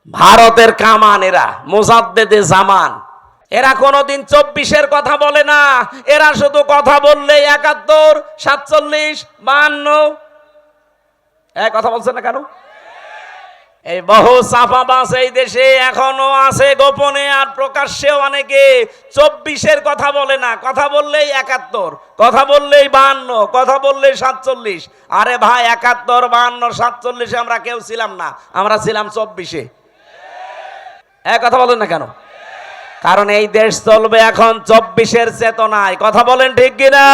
ভারতের কামান, এরা মুজাদ্দেদে জামান। এরা কোনোদিন 24-এর কথা বলে না। এরা শুধু কথা বললে 71, 47, 52। কথা বলছেন না কেন? এই বহু চাপাবাজ এই দেশে এখনো আছে গোপনে, আর প্রকাশ্যে অনেকে 24-এর কথা বলে না। কথা বললেই 71, কথা বললেই 52, কথা বললেই 47। আরে ভাই, 71, 52, 47-এ আমরা কেউ ছিলাম না, আমরা ছিলাম 24-এ। কথা বলেন না কেন? কারণ এই দেশ চলবে এখন 24-এর চেতনায়। কথা বলেন ঠিক কিনা?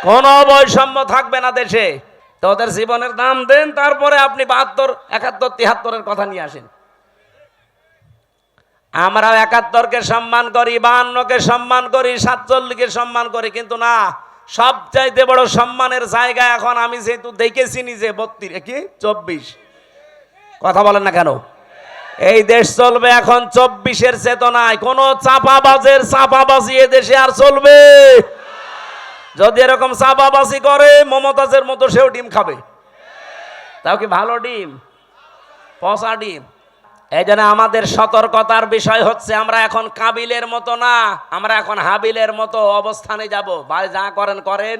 কোনো বৈষম্য থাকবে না দেশে। তো ওদের জীবনের দাম দেন, তারপরে আপনি 72, 71, 73-এর কথা নিয়ে আসেন। আমরা 71-কে সম্মান করি, 52-কে সম্মান করি, 47-কে সম্মান করি, কিন্তু না, সবচাইতে বড় সম্মানের জায়গা এখন আমি যেহেতু দেখেছি নিজে 24। কথা বলেন না কেন? এই দেশ চলবে এখন 24-এর চেতনায়। কোন চাপাবাজের চাপাবাজি এ দেশে আর চলবে? যদি এরকম চাপাবাজি করে, মমতাজের মতো সেও ডিম খাবে। তাও কি ভালো ডিম? পচা ডিম। এই জন্য আমাদের সতর্কতার বিষয় হচ্ছে, আমরা এখন কাবিলের মতো না, আমরা এখন হাবিলের মতো অবস্থানে যাব। ভাই যা করেন করেন,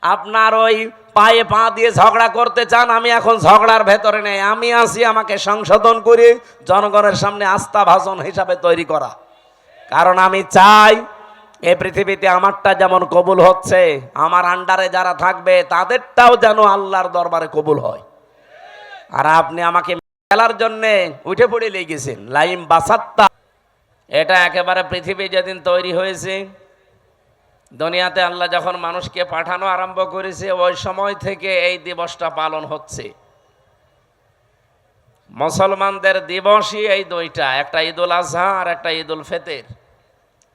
আপনার ওই পায়ে পা দিয়ে ঝগড়া করতে চান, আমি এখন ঝগড়ার ভেতরে নেই। আমি আছি আমাকে সংশোধন করে জনগণের সামনে আস্থাভাজন হিসাবে তৈরি করা। কারণ আমি চাই এই পৃথিবীতে আমারটা যেমন কবুল হচ্ছে, আমার আন্ডারে যারা থাকবে তাদেরটাও যেন আল্লাহর দরবারে কবুল হয়। আর আপনি আমাকে খেলার জন্যে উঠে পড়ে লেগেছেন, লাইম বাসাত্তা। এটা একেবারে পৃথিবী যেদিন তৈরি হয়েছে, দুনিয়াতে আল্লাহ যখন মানুষকে পাঠানো আরম্ভ করেছে, ওই সময় থেকে এই দিবসটা পালন হচ্ছে। মুসলমানদের দিবসই এই দুইটা, একটা ঈদুল আজহা আর একটা ঈদুল ফিতর।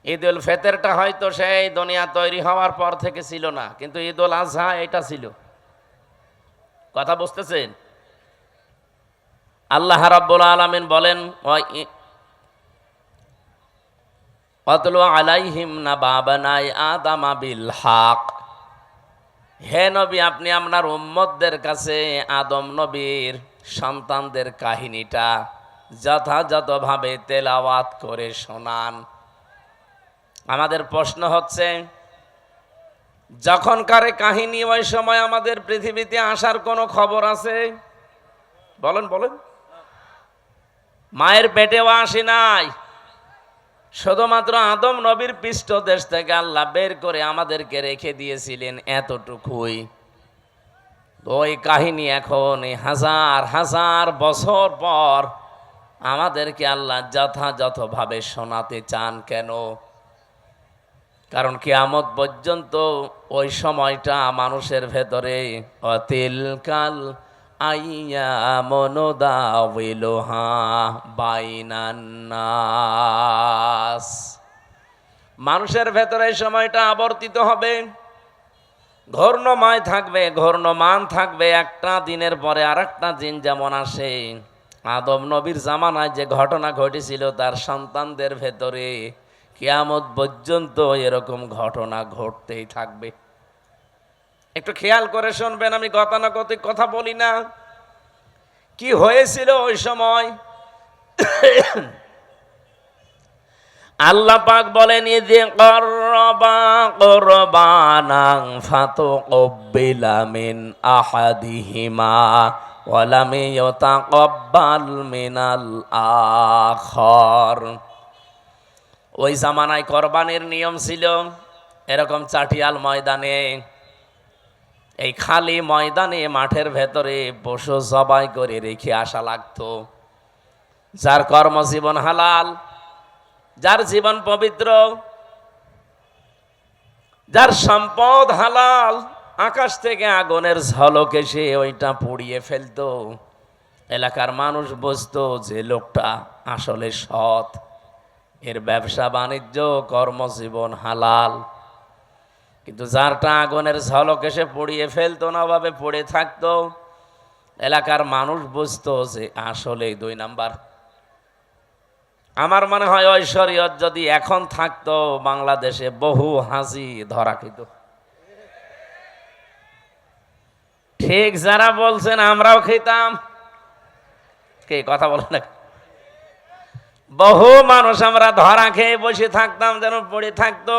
ঈদুল ফিতরটা হয়তো সেই দুনিয়া তৈরি হওয়ার পর থেকে ছিল না, কিন্তু ঈদুল আজহা এটা ছিল। কথা বুঝতেছেন? আল্লাহ রাব্বুল আলামিন বলেন, ওয়াতলু আলাইহিম নাবা বানাই আদামা বিল হক। হে নবী, আপনি আপনার উম্মতদের কাছে আদম নবীর সন্তানদের কাহিনীটা যথাযথভাবে তেলাওয়াত করে শোনান। আমাদের প্রশ্ন হচ্ছে, যখনকার কাহিনী, ওই সময় আমাদের পৃথিবীতে আসার কোনো খবর আছে? বলেন বলেন। মায়ের পেটেও আসে নাই, শুধুমাত্র আদম নবীর পৃষ্ঠদেশ থেকে আল্লাহ বের করে আমাদেরকে রেখে দিয়েছিলেন এতটুকুই। ওই কাহিনী এখন হাজার হাজার বছর পর আমাদেরকে আল্লাহ যথাযথভাবে শোনাতে চান কেন? কারণ কিয়ামত পর্যন্ত ওই সময়টা মানুষের ভেতরে অতিলকাল আইয়ামনুদাউিলুহা বাইনান নাস, মানুষের ভেতরে এই সময়টা আবর্তিত হবে, ঘূর্ণময় থাকবে, ঘূর্ণমান থাকবে। একটা দিনের পরে আর একটা দিন যেমন আসে, আদম নবীর জামানায় যে ঘটনা ঘটেছিল তার সন্তানদের ভেতরে কিয়ামত পর্যন্ত এরকম ঘটনা ঘটতেই থাকবে। একটু খেয়াল করে শুনবেন, আমি গতানুগতিক কথা বলি না। কি হয়েছিল ওই সময়? আল্লাহ পাক বলেন, ইযে ক্বাররাবা কুরবানান ফাতুকবিলা মিন আহাদিহিমা ওয়া লাম ইউতাকাব্বাল মিনাল আখার। ওই জামানায় কোরবানির নিয়ম ছিল এরকম চাটিয়াল ময়দানে, এই খালি ময়দানে মাঠের ভেতরে পশু জবাই করে রেখে আসা লাগতো। যার কর্মজীবন হালাল, যার জীবন পবিত্র, যার সম্পদ হালাল, আকাশ থেকে আগুনের ঝলক এসে ওইটা পুড়িয়ে ফেলতো। এলাকার মানুষ বুঝতো যে লোকটা আসলে সৎ, এর ব্যবসা বাণিজ্য কর্মজীবন হালাল। কিন্তু যারটা আগুনের ঝলক এসে পুড়িয়ে ফেলতো না, ভাবে পড়ে থাকতো, এলাকার মানুষ বুঝতো যে আসলে 2 নাম্বার। আমার মনে হয় ওই শরীয়ত যদি এখন থাকতো, বাংলাদেশে বহু হাজি ধরা খেত। ঠিক যারা বলছেন আমরাও খেতাম, কে কথা বলে না? বহু মানুষ আমরা ধরা খেয়ে বসে থাকতাম, যেন পড়ে থাকতো।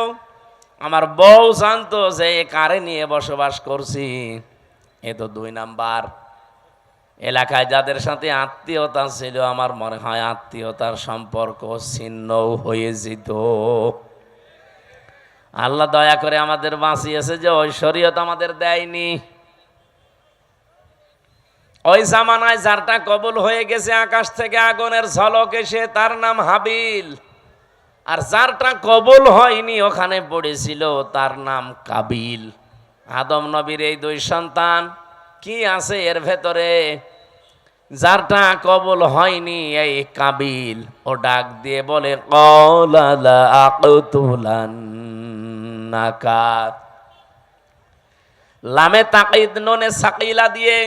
আমার বউ জানতো যে কারে নিয়ে বসবাস করছি। এ তো 2 নাম্বার। এলাকায় যাদের সাথে আত্মীয়তা ছিল, আমার মনে হয় আত্মীয়তার সম্পর্ক ছিন্নও হয়ে যেত। আল্লাহ দয়া করে আমাদের বাঁচিয়েছে যে ওই শরীয়ত আমাদের দেয়নি। ওই জামানায় যারটা কবুল হয়ে গেছে আকাশ থেকে আগুনের ঝলক এসে, তার নাম হাবিল। আর যারটা কবুল হয়নি ওখানে পড়েছিল, তার নাম কাবিল। আদম নবীর এই 2 সন্তান, কি আছে এর ভেতরে? যারটা কবুল হয়নি এই কাবিল, ও ডাক দিয়ে বলে ক্বালা লা আকতুলান্নাকা। লামে তাকিদ নুনে সাকিলা দিয়ে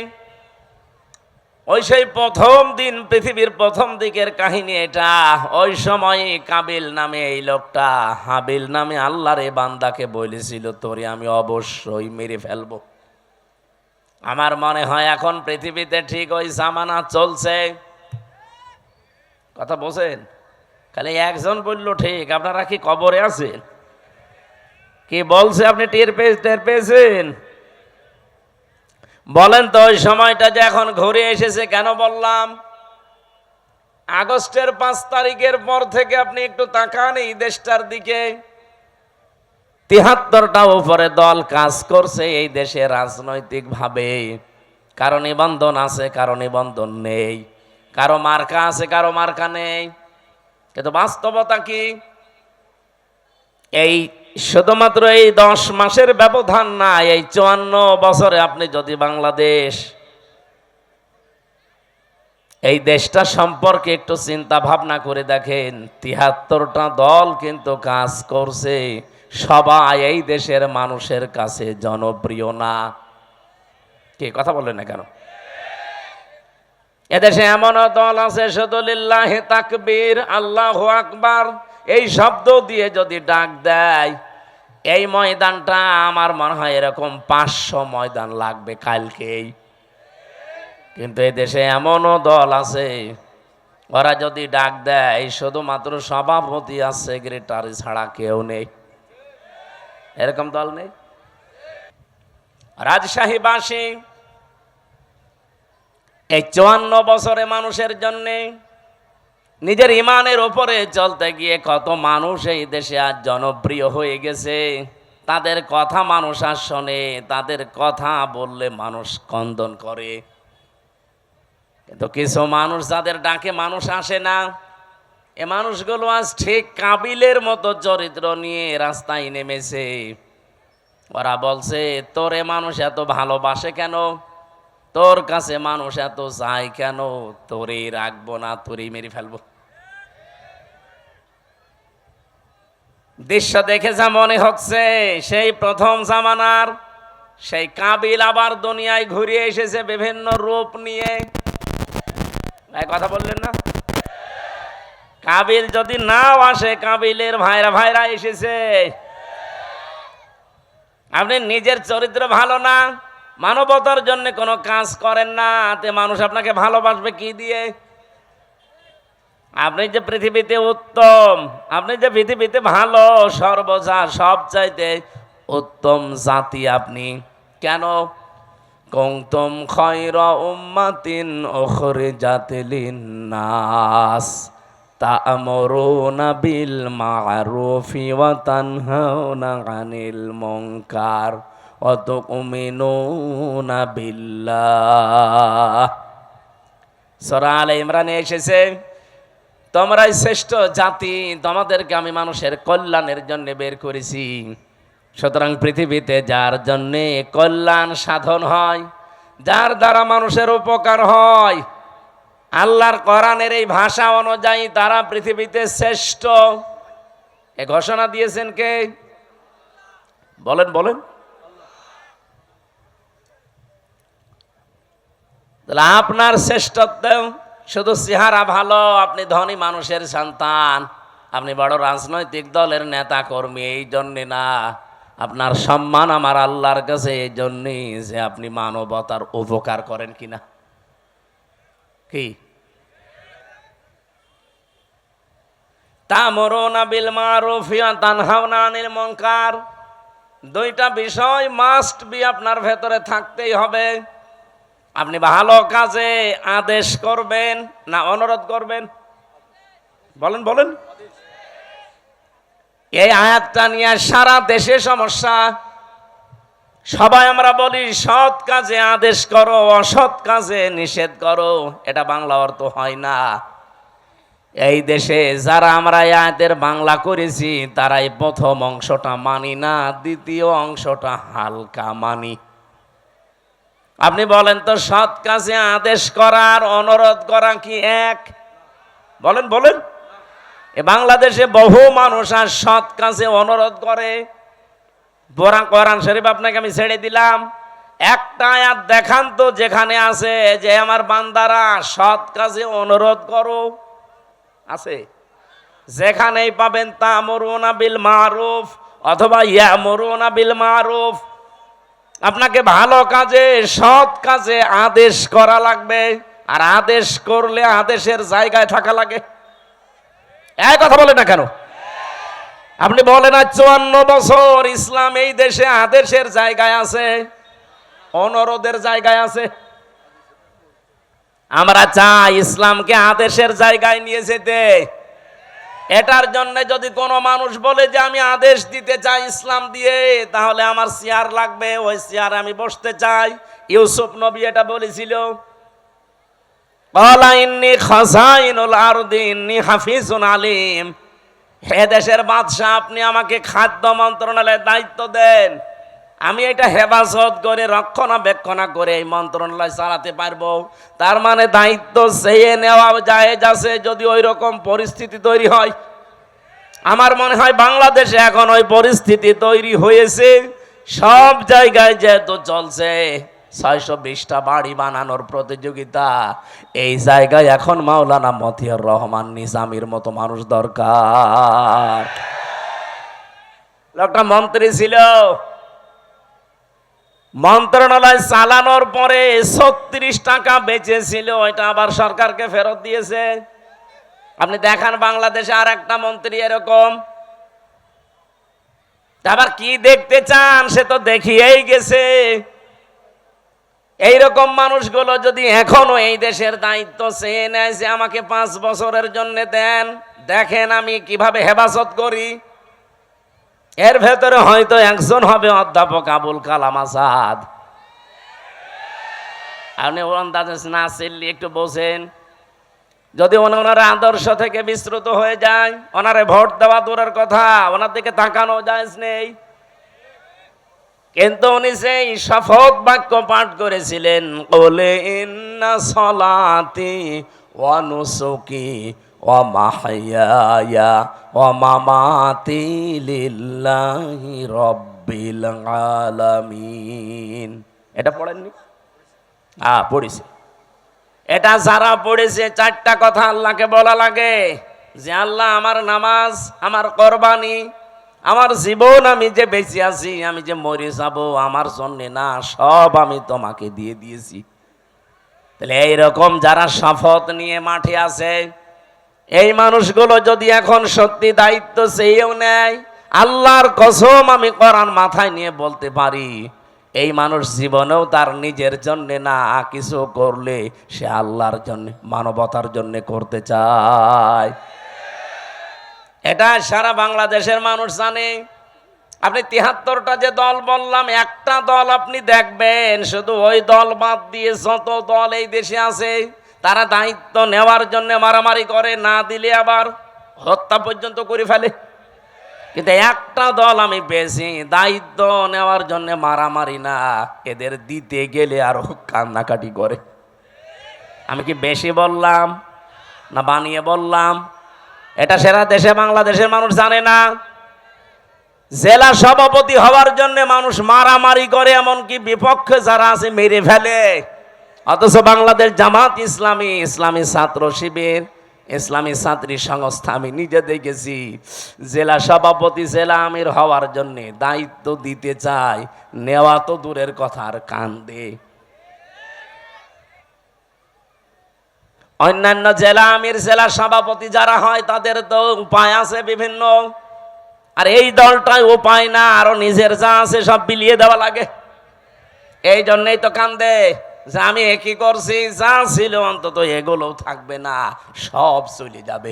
ওই সেই প্রথম দিন, পৃথিবীর প্রথম দিকের কাহিনী এটা। ওই সময় কাবিল নামে এই লোকটা হাবিল নামে আল্লাহর এই বান্দাকে বলেছিল, তোরে আমি অবশ্যই মেরে ফেলবো। আমার মনে হয় এখন পৃথিবীতে ঠিক ওই জামানা চলছে। কথা বলছেন? খালি একজন বলল ঠিক, আপনারা কি কবরে আছেন? কি বলছে আপনি টের পেয়েছেন? বলেন তো ওই সময়টা যে এখন ঘুরে এসেছে কেন বললাম? আগস্টের 5 তারিখের পর থেকে আপনি একটু তাকান এই দেশটার দিকে। 73টা উপরে দল কাজ করছে এই দেশে রাজনৈতিক ভাবে। কারো নিবন্ধন আছে, কারো নিবন্ধন নেই, কারো মার্কা আছে, কারো মার্কা নেই। কিন্তু বাস্তবতা কি? এই শুধুমাত্র এই 10 মাসের ব্যবধান না, এই 54 বছরে আপনি যদি বাংলাদেশ, এই দেশটা সম্পর্কে একটু চিন্তা ভাবনা করে দেখেন, 73টা দল কিন্তু কাজ করছে। সবাই এই দেশের মানুষের কাছে জনপ্রিয় না। কে কথা বললেন না কেন? এদেশে এমনও দল আছে শুধু লিল্লাহি তাকবীর, আল্লাহু আকবার এই শব্দ দিয়ে যদি ডাক দেয়, এই ময়দানটা আমার মনে হয় এরকম 500 ময়দান লাগবে কালকেই। কিন্তু এই দেশে এমনও দল আছে, ওরা যদি ডাক দেয় শুধুমাত্র সভাপতি আর সেক্রেটারি ছাড়া কেউ নেই। এরকম দল নেই। রাজশাহীবাসী এই 54 বছরে মানুষের জন্য নিজের ইমানের ওপরে চলতে গিয়ে কত মানুষ এই দেশে আজ জনপ্রিয় হয়ে গেছে। তাদের কথা মানুষ আর শোনে, তাদের কথা বললে মানুষ কন্দন করে। কিন্তু কিছু মানুষ যাদের ডাকে মানুষ আসে না, এ মানুষগুলো আজ ঠিক কাবিলের মতো চরিত্র নিয়ে রাস্তায় নেমেছে। ওরা বলছে, তোরে মানুষ এত ভালোবাসে কেন? তোর কাছে মানুষ এত চায় কেন? তোরেই রাখবো না, তোরেই মেরে ফেলবো। দৃশ্য দেখে যা মনে হচ্ছে সেই প্রথম জামানার সেই কাবিল আবার দুনিয়ায় ঘুরে এসেছে বিভিন্ন রূপ নিয়ে। কথা বললেন না? কাবিল যদি নাও আসে, কাবিলের ভাইরা এসেছে। আপনি নিজের চরিত্র ভালো না, মানবতার জন্য কোনো কাজ করেন না, তে মানুষ আপনাকে ভালোবাসবে কি দিয়ে? আপনি যে পৃথিবীতে উত্তম, আপনি যে পৃথিবীতে ভালো, সর্বজা সবচাইতে উত্তম জাতি আপনি, কেন? কুনতুম খায়রা উম্মাতিন উখরিজাত লিন-নাস তা'মুরুনা বিল মা'রুফি ওয়া তানহাউনা আনিল মুনকার ওয়া তু'মিনুনা বিল্লাহ। সূরা আলে ইমরানে এসেছে, তোমরাই শ্রেষ্ঠ জাতি, তোমাদেরকে আমি মানুষের কল্যাণের জন্য বের করেছি। সুতরাং পৃথিবীতে যার জন্যে কল্যাণ সাধন হয়, যার দ্বারা মানুষের উপকার হয়, আল্লাহর কোরআনের এই ভাষা অনুযায়ী তারা পৃথিবীতে শ্রেষ্ঠ। এ ঘোষণা দিয়েছেন কে? বলেন বলেন। তাহলে আপনার শ্রেষ্ঠত্ব শুধু চেহারা ভালো, আপনি ধনী মানুষের সন্তান, আপনি বড় রাজনৈতিক দলের নেতা কর্মী, এই জন্যে না। আপনার সম্মান আমার আল্লাহর কাছে এই জন্যই যে আপনি মানবতার উপকার করেন কিনা। কি তা'মুরুনা বিল মা'রুফ ওয়া তানহাউনা আনিল মুনকার। দুইটা বিষয় মাস্ট বি আপনার ভেতরে থাকতেই হবে। আপনি ভালো কাজে আদেশ করবেন না অনুরোধ করবেন? বলেন বলেন। এই আয়াতটা নিয়ে সারা দেশে সমস্যা। সবাই আমরা বলি সৎ কাজে আদেশ করো, অসৎ কাজে নিষেধ করো। এটা বাংলা অর্থ হয় না। এই দেশে যারা আমরা এই আয়াতের বাংলা করেছি তারাই প্রথম অংশটা মানি না, দ্বিতীয় অংশটা হালকা মানি। আপনি বলেন তো, সৎ কাজে আদেশ করার অনুরোধ করা কি এক? বলেন বলেন। এ বাংলাদেশে বহু মানুষ আর সৎ কাজে অনুরোধ করে। কোরআন শরীফ আপনাকে আমি ছেড়ে দিলাম, একটা আয়াত দেখান তো যেখানে আছে যে আমার বান্দারা সৎ কাজে অনুরোধ করো। আছে? যেখানেই পাবেন তা'মুরুনা বিল মা'রুফ অথবা ইয়ামুরুনা বিল মা'রুফ। আপনাকে ভালো কাজে সৎ কাজে আদেশ করা লাগবে, আর আদেশ করলে আদেশের জায়গায় থাকা লাগে। এই কথা বলে না কেন? আপনি বলেন আজ 54 বছর ইসলাম এই দেশে আদেশের জায়গায় আছে, অনুরোধের জায়গায় আছে। আমরা চাই ইসলামকে আদেশের জায়গায় নিয়ে যেতে। এটার জন্য যদি কোনো মানুষ বলে যে আমি আদেশ দিতে চাই ইসলাম দিয়ে, তাহলে আমার চেয়ার লাগবে, ওই চেয়ারে আমি বসতে চাই। ইউসুফ নবী এটা বলেছিল, ক্বালা ইন্নী খাযাইনুল আরদি ইন্নী হাফিজুন আলিম। হে দেশের বাদশা, আপনি আমাকে খাদ্য মন্ত্রণালয়ের দায়িত্ব দেন, আমি এটা হেফাজত করে রক্ষণাবেক্ষণা করে এই মন্ত্রণালয় চালাতে পারবো। তার মানে দায়িত্ব চেয়ে নেওয়া জায়েজ আছে যদি ওই রকম পরিস্থিতি তৈরি হয়। আমার মনে হয় বাংলাদেশে এখন ওই পরিস্থিতি তৈরি হয়েছে। সব জায়গায় যেহেতু চলছে 620টা বাড়ি বানানোর প্রতিযোগিতা, এই জায়গায় এখন মাওলানা মতিউর রহমান নিজামীর মতো মানুষ দরকার। লোকটা মন্ত্রী ছিল, মন্ত্রণালয় চালানোর পরে 36 টাকা বেঁচেছিল, ওইটা আবার সরকারকে ফেরত দিয়েছে। আপনি দেখান বাংলাদেশে আর একটা মন্ত্রী এরকম। আবার কি দেখতে চান, সে তো দেখিয়েই গেছে। এইরকম মানুষগুলো যদি এখনো এই দেশের দায়িত্ব চেয়ে নেয় যে আমাকে 5 বছরের জন্য দেন, দেখেন আমি কিভাবে হেফাজত করি। এর ভেতরে হয়তো একজন হবে অধ্যাপক আবুল কালাম আজাদ। আপনি না চিনলে একটু বোঝেন। যদি ওনার আদর্শ থেকে বিস্মৃত হয়ে যায়, ওনারে ভোট দেওয়া দূরের কথা, ওনার দিকে তাকানো যায় নেই। কিন্তু উনি সেই শপথ বাক্য পাঠ করেছিলেন, ক্বালা ইন্না সলাতি ওয়া নুসুকি ওয়া মাহইয়ায়া ওয়া মামাতি লিল্লাহি রাব্বিল আলামিন। এটা পড়েননি? পড়েছে। এটা যারা পড়েছে 4টা কথা আল্লাহকে বলা লাগে যে আল্লাহ, আমার নামাজ, আমার কোরবানি, আমার জীবন, আমি যে বেঁচে আছি, আমি যে মরে যাব, আমার জন্য না, সব আমি তোমাকে দিয়ে দিয়েছি। তাহলে এইরকম যারা শপথ নিয়ে মাঠে আছে, এই মানুষগুলো যদি এখন সত্যি দায়িত্ব চেয়েও নেয়, আল্লাহর কসম আমি কোরআন মাথায় নিয়ে বলতে পারি, এই মানুষ জীবনেও তার নিজের জন্য না, কিছু করলে সে আল্লাহর জন্য, মানবতার জন্য করতে চায়। এটা সারা বাংলাদেশের মানুষ জানে। আপনি 73টা যে দল বললাম, একটা দল আপনি দেখবেন, শুধু ওই দল বাদ দিয়ে যত দল এই দেশে আছে, তারা দায়িত্ব নেওয়ার জন্য মারামারি করে, না দিলে আবার হত্যা পর্যন্ত করে ফেলে। কিন্তু একটা দল আমি পেয়েছি দায়িত্ব নেওয়ার জন্য মারামারি না, এদের দিতে গেলে আরো কান্নাকাটি করে। আমি কি বেশি বললাম না বানিয়ে বললাম? এটা সারা দেশে বাংলাদেশের মানুষ জানে না। জেলা সভাপতি হওয়ার জন্য মানুষ মারামারি করে, এমনকি বিপক্ষে যারা আছে মেরে ফেলে। অথচ বাংলাদেশ জামাত ইসলামী, ইসলামী ছাত্র শিবির, ইসলামী ছাত্রী সংস্থা, আমি নিজে দেখেছি, জেলা সভাপতি, জেলা আমির হওয়ার জন্য দায়িত্ব দিতে চায়, নেওয়া তো দূরের কথা, আর কান্দে। অন্যান্য জেলা আমির, জেলা সভাপতি যারা হয় তাদের তো উপায় আছে বিভিন্ন, আর এই দলটাই উপায় না, আরো নিজের যা আছে সব বিলিয়ে দেওয়া লাগে। এই জন্যই তো কান্দে যে আমি একই করছি, যা ছিল অন্তত এগুলো থাকবে না, সব চলে যাবে।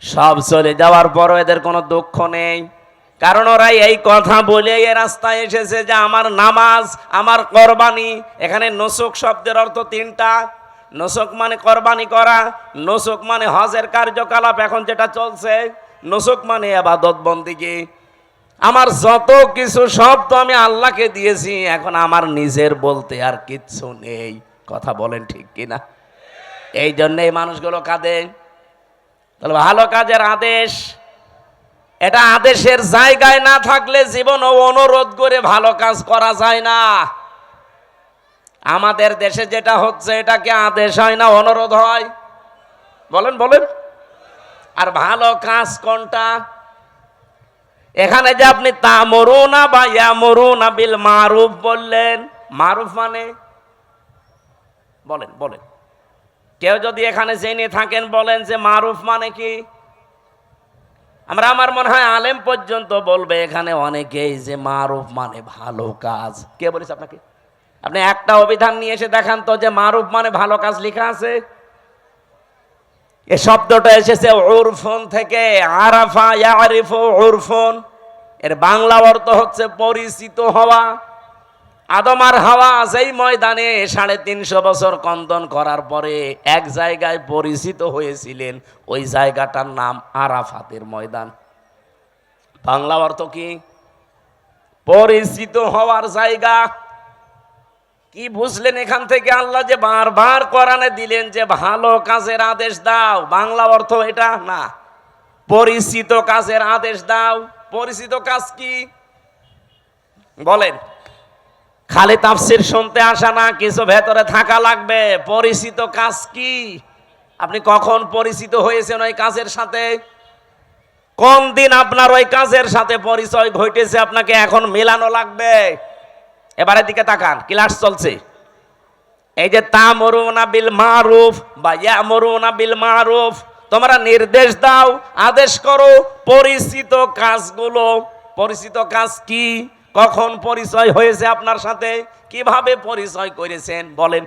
সব চলে যাওয়ার পরও এদের কোনো দুঃখ নেই, কারণ ওরা এই কথা বলে এ রাস্তায় এসেছে যে আমার নামাজ, আমার কোরবানি। এখানে নুসুক শব্দের অর্থ তিনটা। নুসুক মানে কোরবানি করা, নুসুক মানে হজের কার্যকলাপ এখন যেটা চলছে, নুসুক মানে ইবাদত বন্দেগী। আমার যত কিছু সব তো আমি আল্লাহকে দিয়েছি, এখন আমার নিজের বলতে আর কিচ্ছু নেই। কথা বলেন ঠিক কিনা? এই জন্য এই মানুষগুলো কাঁদে। তাহলে ভালো কাজের আদেশ, এটা আদেশের জায়গায় না থাকলে জীবন অনুরোধ করে ভালো কাজ করা যায় না। আমাদের দেশে যেটা হচ্ছে, এটা কি আদেশ হয় না অনুরোধ হয়? বলেন বলেন। আর ভালো কাজ কোনটা? এখানে যে আপনি তা'মুরুনা বা ইয়ামুরুনা বিল মারুফ বললেন, মারুফ মানে বলেন বলেন, কেউ যদি এখানে জেনে থাকেন বলেন যে মারুফ মানে কি? আমার মনে হয় আলেম পর্যন্ত বলবে এখানে অনেকেই যে মারুফ মানে ভালো কাজ। কে বলেছে আপনাকে? আপনি একটা অভিধান নিয়ে এসে দেখান তো যে মারুফ মানে ভালো কাজ লেখা আছে। এই শব্দটা এসেছে উরফুন থেকে, আরাফা ইয়ারিফু উরফুন। এর বাংলা অর্থ হচ্ছে পরিচিত হওয়া। আদম আর হাওয়া যেই ময়দানে 350 বছর কন্দন করার পরে এক জায়গায় পরিচিত হয়েছিলেন, ওই জায়গাটার নাম আরাফাতের ময়দান। বাংলা অর্থ কি? পরিচিত হওয়ার জায়গা। কি বুঝলেন এখান থেকে? আল্লাহ যে বারবার কোরআনে দিলেন যে ভালো কাজের আদেশ দাও, বাংলা অর্থ এটা না, পরিচিত কাজের আদেশ দাও। পরিচিত কাজ কি বলেন? খালি তাফসীর শুনতে আসা না, কিছু ভেতরে থাকা লাগবে। পরিচিত কাজ কি? আপনি কখন পরিচিত হয়েছেন ওই কাজের সাথে? কোন দিন আপনার ওই কাজের সাথে পরিচয় ঘটেছে, আপনাকে এখন মেলানো লাগবে। এবারের দিকে তাকান, ক্লাস চলছে। এই যে তা'মুরুনা বিল মারুফ বা ইয়ামুরুনা বিল মারুফ, তোমরা নির্দেশ দাও, আদেশ করো পরিচিত কাজগুলো। পরিচিত কাজ কি? কখন পরিচয় হয়েছে আপনার সাথে? কিভাবে পরিচয় করেছেন বলেন?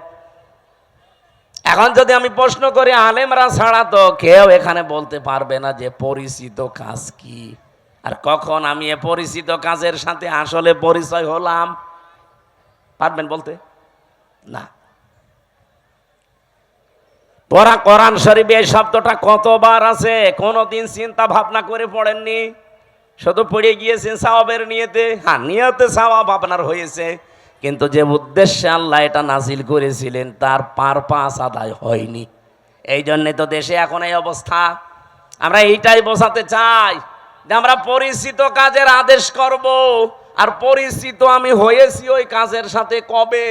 এখন যদি আমি প্রশ্ন করি, আলেমরা ছাড়া তো কেউ এখানে বলতে পারবে না যে পরিচিত কাজ কি, আর কখন আমি এ পরিচিত কাজের সাথে আসলে পরিচয় হলাম। পারবেন বলতে? না। কোরআন শরীফে এই শব্দটা কতবার আছে কোনদিন চিন্তা ভাবনা করে পড়েননি? শুধু পড়ে গিয়েছেন সওয়াবের নিয়তে। হ্যাঁ, নিয়তে সওয়াব আপনার হয়েছে, কিন্তু যে উদ্দেশ্যে আল্লাহ এটা নাজিল করেছিলেন তার পারপাস আদায় হয়নি। এই জন্যে তো দেশে এখন এই অবস্থা। আমরা এইটাই বোঝাতে চাই যে আমরা পরিচিত কাজের আদেশ করব, আর পরিচিত আমি হয়েছি ওই কাজের সাথে কবে?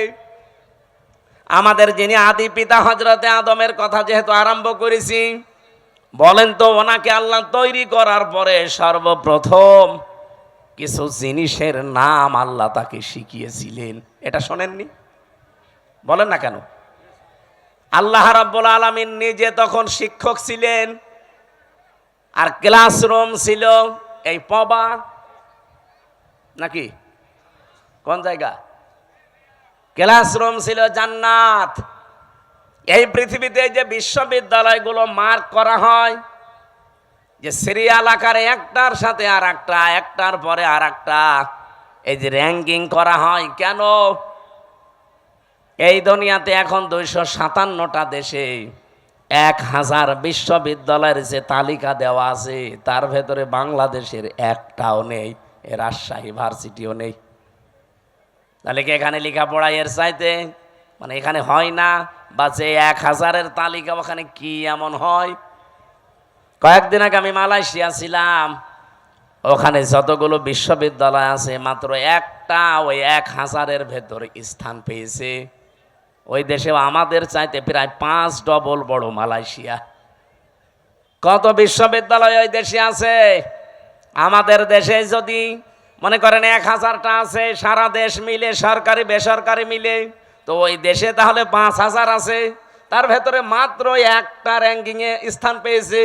আমাদের যিনি আদি পিতা হযরতে আদমের কথা যেহেতু আরম্ভ করেছি, বলেন তো ওনাকে আল্লাহ তৈরি করার পরে সর্বপ্রথম কিছু জিনিসের নাম আল্লাহ তাকে শিখিয়েছিলেন। এটা শোনেননি? বলেন না কেন? আল্লাহ রাব্বুল আলামিন নিজে তখন শিক্ষক ছিলেন, আর ক্লাসরুম ছিল এই পবা নাকি কোন জায়গা? ক্লাসরুম ছিল জান্নাত। এই পৃথিবীতে যে বিশ্ববিদ্যালয়গুলো মার্ক করা হয়, যে সিরিয়াল আকারে একটার সাথে আর একটা, একটার পরে আর একটা, এই যে র্যাঙ্কিং করা হয়, কেন? এই দুনিয়াতে এখন 257টা দেশে 1000 বিশ্ববিদ্যালয়ের যে তালিকা দেওয়া আছে, তার ভেতরে বাংলাদেশের একটাও নেই, রাজশাহী ভার্সিটিও নেই। তাহলে কি এখানে লেখাপড়া এর চাইতে মানে এখানে হয় না? বা যে 1000-এর তালিকা ওখানে কি এমন হয়? কয়েকদিন আগে আমি মালয়েশিয়া ছিলাম, ওখানে যতগুলো বিশ্ববিদ্যালয় আছে মাত্র একটা ওই 1000-এর ভেতরে স্থান পেয়েছে। ওই দেশেও আমাদের চাইতে প্রায় 5 ডবল বড় মালয়েশিয়া। কত বিশ্ববিদ্যালয় ওই দেশে আছে? আমাদের দেশে যদি মনে করেন 1000টা আছে, সারা দেশ মিলে সরকারি বেসরকারি মিলে, তো ওই দেশে তাহলে 5000 আছে। তার ভেতরে মাত্র একটা র্যাঙ্কিং এ স্থান পেয়েছে।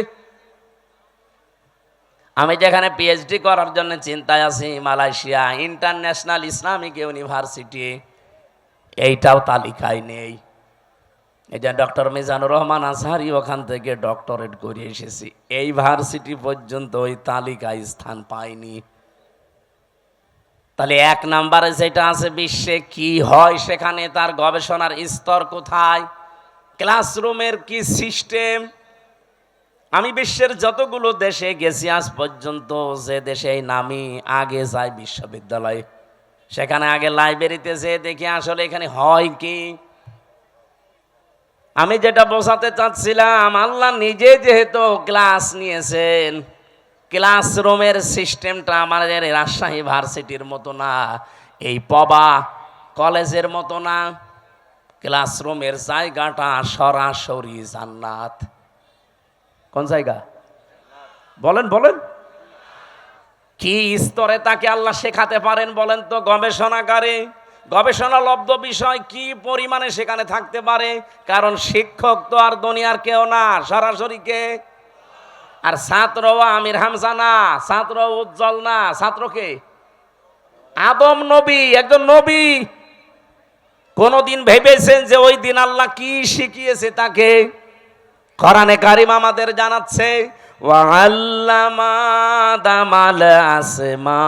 আমি যেখানে পিএইচডি করার জন্য চিন্তায় আছি, মালয়েশিয়া ইন্টারন্যাশনাল ইসলামিক ইউনিভার্সিটি, এইটাও তালিকায় নেই। এই যে ডক্টর মিজানুর রহমান আজহারি ওখান থেকে ডক্টরেট করে এসেছি, এই ভার্সিটি পর্যন্ত ওই তালিকায় স্থান পায়নি। তাহলে এক নম্বরে যেটা আছে বিশ্বে কি হয় সেখানে তার গবেষণার স্তর কোথায়, ক্লাসরুমের কি সিস্টেম। আমি বিশ্বের যতগুলো দেশে গেছি আজ পর্যন্ত, যে দেশে নামি আগে যাই বিশ্ববিদ্যালয়ে, সেখানে আগে লাইব্রেরিতে যেয়ে দেখি আসলে এখানে হয় কি। আমি যেটা বোঝাতে চাচ্ছিলাম, আল্লাহ নিজে যেহেতু ক্লাস নিয়েছেন, ক্লাসরুমের সিস্টেমটা আমাদের রাজশাহী ভার্সিটির মতো না, এই পবা কলেজের মতো না। ক্লাসরুমের জায়গাটা সরাসরি জান্নাত। কোন জায়গা বলেন বলেন, কি স্তরে তাকে আল্লাহ শেখাতে পারেন বলেন তো? গবেষণাগারে গবেষণালব্ধ বিষয় কি পরিমাণে সেখানে থাকতে পারে, কারণ শিক্ষক তো আর দুনিয়ার কেউ না, সরাসরি কে? আর ছাত্র আমির হামজা না, ছাত্র উজ্জ্বল না, ছাত্রকে আদম নবী, একজন নবী। কোনদিন ভেবেছেন যে ওই দিন আল্লাহ কি শিখিয়েছে তাকে? কোরআনে কারিম আমাদের জানাচ্ছে, ওয়াল্লামা আদামাল আসমা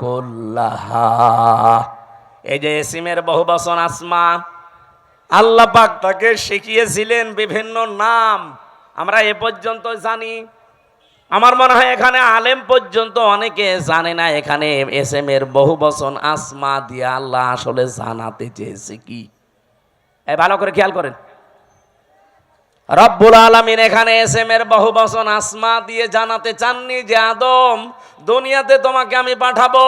কুল্লাহা। এই যে ইসমের বহুবচন আসমা, আল্লাহ পাক তাকে শিখিয়েছিলেন বিভিন্ন নাম। আমরা এ পর্যন্ত জানি, আমার মনে হয় এখানে আলেম পর্যন্ত অনেকে জানে না এখানে এসএমের বহুবচন আসমা দিয়ে আল্লাহ আসলে জানাতে চেয়েছে কি। এই ভালো করে খেয়াল করেন, রব্বুল আলামিন এখানে এসএমের বহুবচন আসমা দিয়ে জানাতে চাননি যে আদম, দুনিয়াতে তোমাকে আমি পাঠাবো,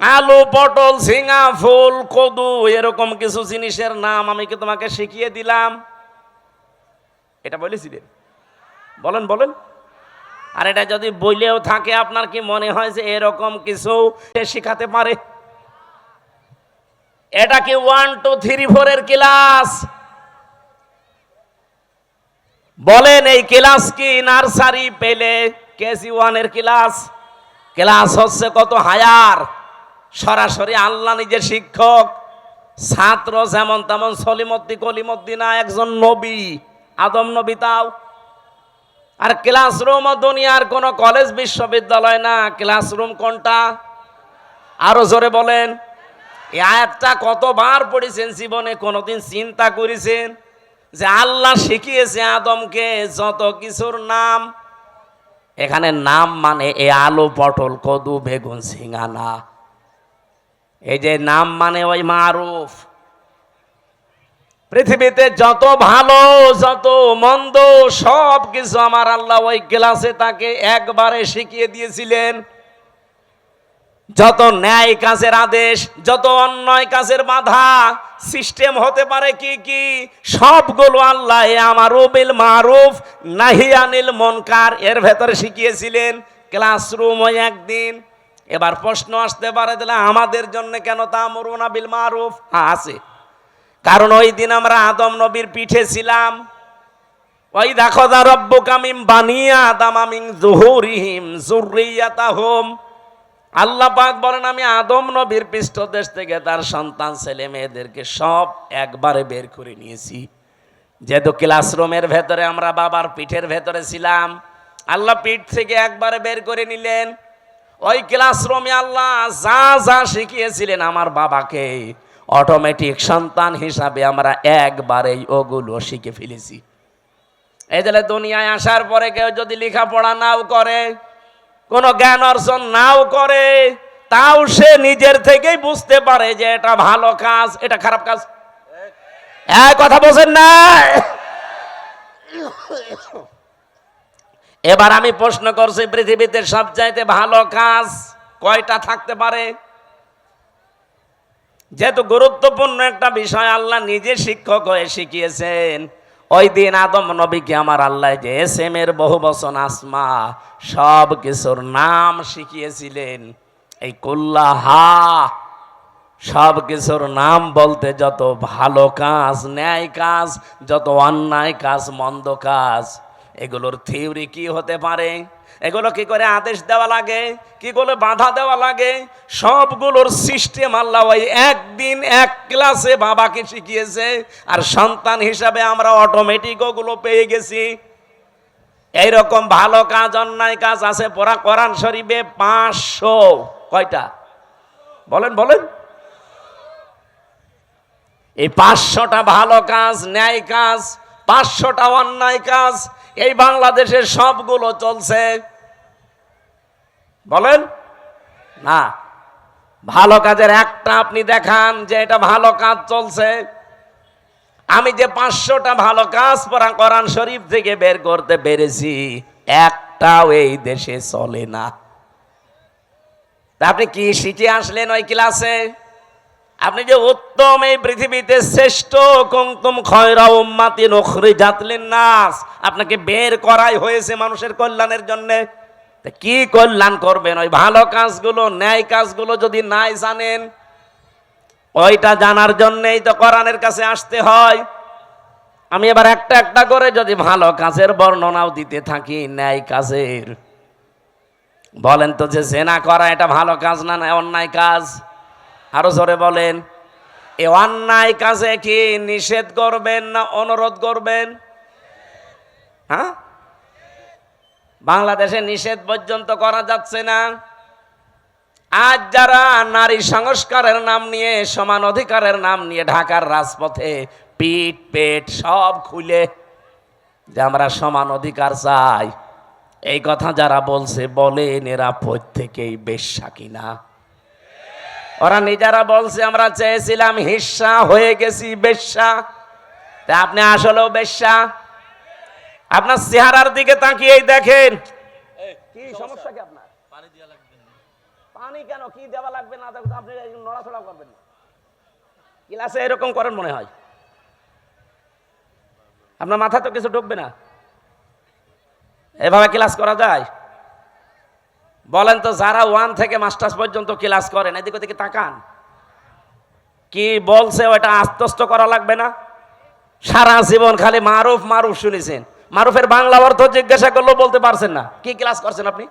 আলু, পটল, ঝিঙা, ফুল, কদু, এরকম কিছু জিনিসের নাম আমি কি তোমাকে শিখিয়ে দিলাম? এটা বলেছিলেন? বলেন বলেন। আর এটা যদি বইলেও থাকে, আপনার কি মনে হয় যে এরকম কিছু শিখাতে পারে? এটা কি 1 2 3 4 এর ক্লাস? বলেন এই ক্লাস কি নার্সারি পেলে কেজি 1 এর ক্লাস? ক্লাস হচ্ছে কত হায়ার, সরাসরি আল্লাহ নিজের শিক্ষক। ছাত্র যেমন তেমন সলিমদ্দি কলিমদ্দি না, একজন নবী, আদম নবী। তাও আর ক্লাসরুম দুনিয়ার কোন কলেজ বিশ্ববিদ্যালয় না, ক্লাসরুম কোনটা? আরো জোরে বলেন। এই আয়াতটা কতবার পড়েছেন জীবনে? কোনদিন চিন্তা করেছেন যে আল্লাহ শিখিয়েছে আদমকে যত কিছুর নাম? এখানে নাম মানে এই আলু, পটল, কদু, বেগুন, ঝিঙা না। এই যে নাম মানে ওই মারুফ। পৃথিবীতে যত ভালো যত মন্দ সব কিছু আমার আল্লাহ ওই ক্লাসে তাকে একবারে শিখিয়ে দিয়েছিলেন। যত ন্যায় কাজের আদেশ, যত অন্যায় কাজের বাধা, সিস্টেম হতে পারে কি কি, সবগুলো আল্লাহ আমারু বিল মারুফ নাহি আনিল মুনকার এর ভেতরে শিখিয়েছিলেন। ক্লাসরুম ওই একদিন। এবার প্রশ্ন আসতে পারে, তাহলে আমাদের জন্য কেন তা'মুরুনা বিল মারুফ? আছে, কারণ ওই দিন আমরা আদম নবীর পিঠে ছিলাম। ওই দেখো দা রব্বুকা মিন বানি আদম মিন যুহুরিহিম যুররিয়াতাহুম। আল্লাহ পাক বলেন, আমি আদম নবীর পৃষ্ঠদেশ থেকে তার সন্তান ছেলে মেয়েদেরকে সব একবারে বের করে নিয়েছি। যেহেতু ক্লাসরুমের ভেতরে আমরা বাবার পিঠের ভেতরে ছিলাম, আল্লাহ পিঠ থেকে একবারে বের করে নিলেন। ওই ক্লাসরুমে আল্লাহ যা যা শিখিয়েছিলেন আমার বাবাকে, অটোমেটিক সন্তান হিসাবে আমরা একবারেই ওগুলো শিখে ফেলেছি। এই যে দুনিয়ায় আসার পরে কেউ যদি লেখাপড়া নাও করে, কোনো জ্ঞান অর্জন নাও করে, তাও সে নিজের থেকেই বুঝতে পারে যে এটা ভালো কাজ, এটা খারাপ কাজ। এক কথা বোঝেন না? এবার আমি প্রশ্ন করছি, পৃথিবীতে সবচাইতে ভালো কাজ কয়টা থাকতে পারে? যেহেতু গুরুত্বপূর্ণ একটা বিষয় আল্লাহ নিজে শিক্ষক হয়ে শিখিয়েছেন, ওই দিন আদম নবীকে আমার আল্লাহ যে এসএমের বহুবচন আসমা সব কিছুর নাম শিখিয়েছিলেন। এই কুল্লাহা, সব কিছুর নাম বলতে যত ভালো কাজ, ন্যায় কাজ, যত অন্যায় কাজ, মন্দ কাজ, এগুলোর থিওরি কি হতে পারে, এগুলো কি করে আদেশ দেওয়া লাগে, কি করে বাধা দেওয়া লাগে, সবগুলোর সিস্টেম আল্লাহ ওই একদিন এক ক্লাসে বাবাকে শিখিয়েছে। আর সন্তান হিসাবে আমরা অটোমেটিক ওগুলো পেয়ে গেছি। এইরকম ভালো কাজ, অন্যায় কাজ আছে পড়া কোরআন শরীফে 500। কয়টা বলেন বলেন? এই 500টা ভালো কাজ, ন্যায় কাজ, 500টা অন্যায় কাজ, এই বাংলাদেশের সবগুলো চলছে। বলেন না, ভালো কাজের একটা আপনি দেখান যে এটা ভালো কাজ চলছে। আমি যে 500টা ভালো কাজ পড়া কোরআন শরীফ থেকে বের করতে পেরেছি, একটাও এই দেশে চলে না। তা আপনি কি শিখে আসলেন ওই ক্লাসে? আপনি যে উত্তম, এই পৃথিবীতে শ্রেষ্ঠ, কুনতুম খায়রা উম্মাতিন উখরিজাত লিন-নাস, আপনাকে বের করাই হয়েছে মানুষের কল্যাণের জন্য। কি কল্যাণ করবেন? ওই ভালো কাজগুলো, ন্যায় কাজগুলো যদি নাই জানেন, ওইটা জানার জন্যই তো কোরআনের কাছে আসতে হয়। আমি এবার একটা একটা করে যদি ভালো কাজের বর্ণনাও দিতে থাকি, ন্যায় কাজের, বলেন তো যে জেনা করা এটা ভালো কাজ না না অন্যায় কাজ? আরো জোরে বলেন। এই অন্যায় কাজে কি নিষেধ করবেন না অনুরোধ করবেন? হ্যাঁ, বাংলাদেশে নিষেধ পর্যন্ত করা যাচ্ছে না। আজ যারা নারী সংস্কারের নাম নিয়ে, সমান অধিকারের নাম নিয়ে ঢাকার রাজপথে পিঠ পেট সব খুলে যে আমরা সমান অধিকার চাই, এই কথা যারা বলছে, বলেন এরা প্রত্যেকেই বেশ্যা কিনা? ওরা নিজেরা বলছে আমরা চেয়েছিলাম হিস্সা, হয়ে গেছি বেশ্যা। তা আপনি আসলেও বেশ্যা? আপনার চেহারার দিকে তাকিয়েই দেখেন। কি সমস্যা কি আপনার? পানি কেন? কি দেওয়া লাগবে না? আপনি নড়াচড়া করবেন না। ক্লাসে এরকম করেন মনে হয়? আপনার মাথা তো কিছু ঢুকবে না। এভাবে ক্লাস করা যায়? বলেন তো, যারা 1 থেকে মাস্টার্স পর্যন্ত ক্লাস করেন, এদিকে ওদিকে তাকান। কি বলছে ওটা আত্মস্থ করা লাগবে না? সারা জীবন খালি মারুফ মারুফ শুনেছেন, মারুফের বাংলা অর্থ জিজ্ঞাসা করলেও বলতে পারছেন না। কি ক্লাস করছেন আপনি?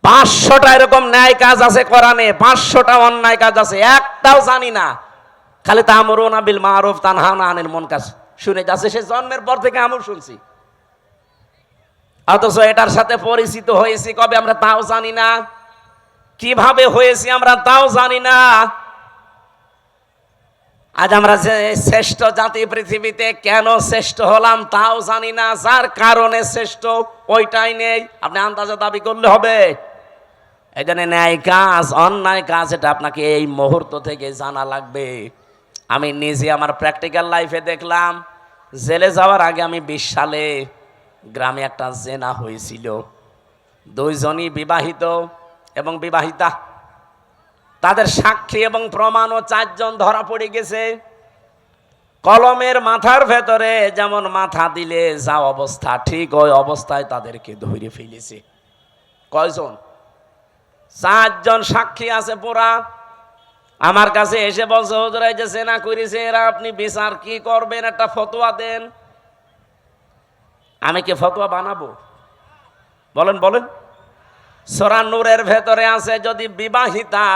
500টা এরকম ন্যায় কাজ আছে কোরআনে, 500টা অন্যায় কাজ আছে, একটাও জানি না। খালি তা'মুরুনা বিল মারুফ তানহাউনা আনিল মুনকার শুনে যাচ্ছে, সে জন্মের পর থেকে আমল শুনছি। অথচ এটার সাথে পরিচিত হয়েছি কবে আমরা তাও জানি না। কিভাবে হয়েছি আমরা তাও জানি না। আজ আমরা যে শ্রেষ্ঠ জাতি পৃথিবীতে, কেন শ্রেষ্ঠ হলাম তাও জানি না। যার কারণে শ্রেষ্ঠ ওইটাই নেই, আপনি আন্দাজে দাবি করলে হবে? এই জন্য ন্যায় কাজ, অন্যায় কাজ, এটা আপনাকে এই মুহূর্ত থেকে জানা লাগবে। আমি নিজে আমার প্র্যাকটিক্যাল লাইফে দেখলাম। জেলে যাওয়ার আগে আমি 20 সালে গ্রামে একটা জেনা হয়েছিল। 2 জনই বিবাহিত এবং বিবাহিতা, তাদের সাক্ষী এবং প্রমাণও 4 জন ধরা পড়ে গেছে। কলমের মাথার ভেতরে যেমন মাথা দিলে যা অবস্থা, ঠিক ওই অবস্থায় তাদেরকে ধরে ফেলেছে। কয়জন? 4 জন সাক্ষী আছে পুরা। আমার কাছে এসে বলছে, হুজুর এই যে জেনা করেছে এরা, আপনি বিচার কি করবেন, একটা ফতোয়া দেন। আমি কি ফতোয়া বানাবো? বলেন বলেন। সূরা নূরের ভেতরে আছে, যদি বিবাহিতা